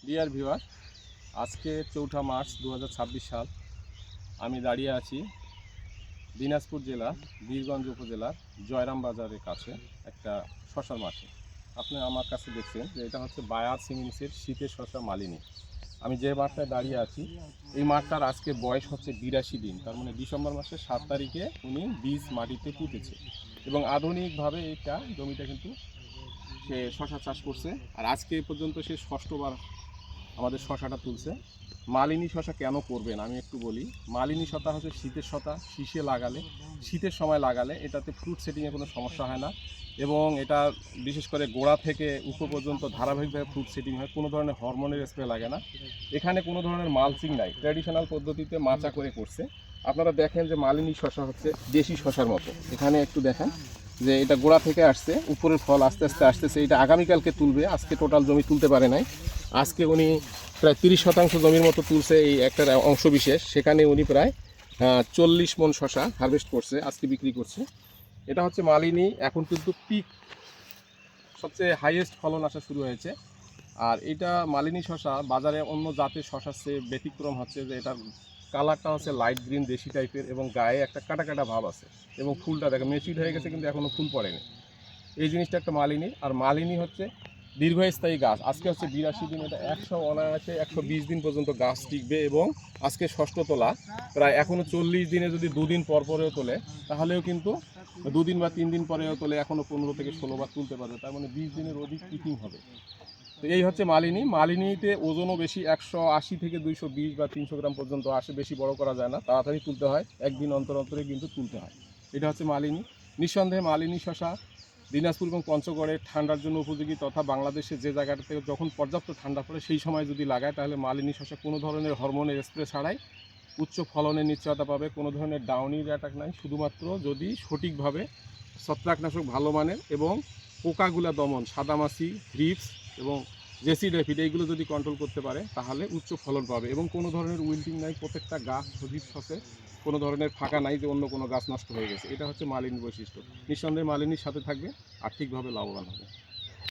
Dear viewer, আজকে 4 March 2026 সাল। আমি দাঁড়িয়ে আছি দিনাজপুর জেলার বীরগঞ্জ উপজেলার জয়রাম বাজারের কাছে একটা শশার মাঠে। আপনি আমার কাছে দেখছেন যে এটা হচ্ছে বায়ার সিমেন্টসের শীতের শশা মালিনী। আমি যে মাঠটায় দাঁড়িয়ে আছি এই মাঠটার আজকে বয়স হচ্ছে 82 দিন, তার মানে ডিসেম্বর মাসের 7 তারিখে উনি বীজ মাটিতে পুঁতেছে এবং আধুনিকভাবে এইটা জমিটা কিন্তু সে শশা চাষ করছে। আর আজকে পর্যন্ত সে ষষ্ঠবার আমাদের শশাটা তুলছে। মালিনী শশা কেন করবেন আমি একটু বলি। মালিনী শশা হচ্ছে শীতের শশা, শীষে লাগালে, শীতের সময় লাগালে এটাতে ফ্রুট সেটিংয়ে কোনো সমস্যা হয় না এবং এটা বিশেষ করে গোড়া থেকে উপর পর্যন্ত ধারাবাহিকভাবে ফ্রুট সেটিং হয়, কোনো ধরনের হরমোনের স্প্রে লাগে না। এখানে কোনো ধরনের মালচিং নাই, ট্র্যাডিশনাল পদ্ধতিতে মাচা করে করছে। আপনারা দেখেন যে মালিনী শশা হচ্ছে দেশি শশার মতো। এখানে একটু দেখেন যে এটা গোড়া থেকে আসছে, উপরের ফল আস্তে আস্তে আসতেছে। এটা আগামীকালকে তুলবে, আজকে টোটাল জমি তুলতে পারে নাই। আজকে উনি প্রায় 30% জমির মতো তুলছে, এই একটা অংশ বিশেষ, সেখানে উনি প্রায় 40 মণ শশা হারভেস্ট করছে, আজকে বিক্রি করছে। এটা হচ্ছে মালিনী, এখন কিন্তু পিক সবচেয়ে হাইয়েস্ট ফলন আসা শুরু হয়েছে। আর এটা মালিনী শশা বাজারে অন্য জাতের শশার চেয়ে ব্যতিক্রম হচ্ছে যে এটার কালারটা হচ্ছে লাইট গ্রিন দেশি টাইপের এবং গায়ে একটা কাটা কাটা ভাব আছে এবং ফুলটা দেখে মেচিউর হয়ে গেছে কিন্তু এখনও ফুল পড়েনি। এই জিনিসটা একটা মালিনী। আর মালিনী হচ্ছে দীর্ঘস্থায়ী গাছ। আজকে হচ্ছে 82 দিন, এটা 100 অনায়াসে 120 দিন পর্যন্ত গাছ টিকবে এবং আজকে ষষ্ঠ তোলা, প্রায় এখনও 40 দিনে যদি 2 দিন পর পরেও তোলে তাহলেও কিন্তু 2 দিন বা 3 দিন পরেও তোলে এখনও 15 থেকে 16 বার তুলতে পারবে, তার মানে 20 দিনের অধিক পিকিং হবে। তো এই হচ্ছে মালিনী। মালিনীতে ওজনও বেশি, 180 থেকে 220 বা 300 গ্রাম পর্যন্ত আসে, বেশি বড় করা যায় না, তাড়াতাড়ি তুলতে হয়, একদিন অন্তর অন্তরে কিন্তু তুলতে হয়। এটা হচ্ছে মালিনী। নিঃসন্দেহে মালিনী শশা দিনাজপুর এবং পঞ্চগড়ে ঠান্ডার জন্য উপযোগী, তথা বাংলাদেশে যে জায়গাটাতে যখন পর্যাপ্ত ঠান্ডা পড়ে সেই সময় যদি লাগায় তাহলে মালিনী শশা কোনো ধরনের হরমোনের স্প্রে ছাড়াই উচ্চ ফলনের নিশ্চয়তা পাবে। কোনো ধরনের ডাউনির অ্যাটাক নাই, শুধুমাত্র যদি সঠিকভাবে ছত্রাকনাশক ভালো মানের এবং পোকাগুলা দমন, সাদামাছি, থ্রিপস এবং জেসিডেফিড এইগুলো যদি কন্ট্রোল করতে পারে তাহলে উচ্চ ফলন পাবে এবং কোনো ধরনের উইল্টিং নাই, প্রত্যেকটা গাছ সজীব শসে, কোনো ধরনের ফাঁকা নাই যে অন্য কোনো গাছ নষ্ট হয়ে গেছে। এটা হচ্ছে মালিনীর বৈশিষ্ট্য। নিঃসন্দেহে মালিনীর সাথে থাকবে, আর্থিকভাবে লাভবান হবে।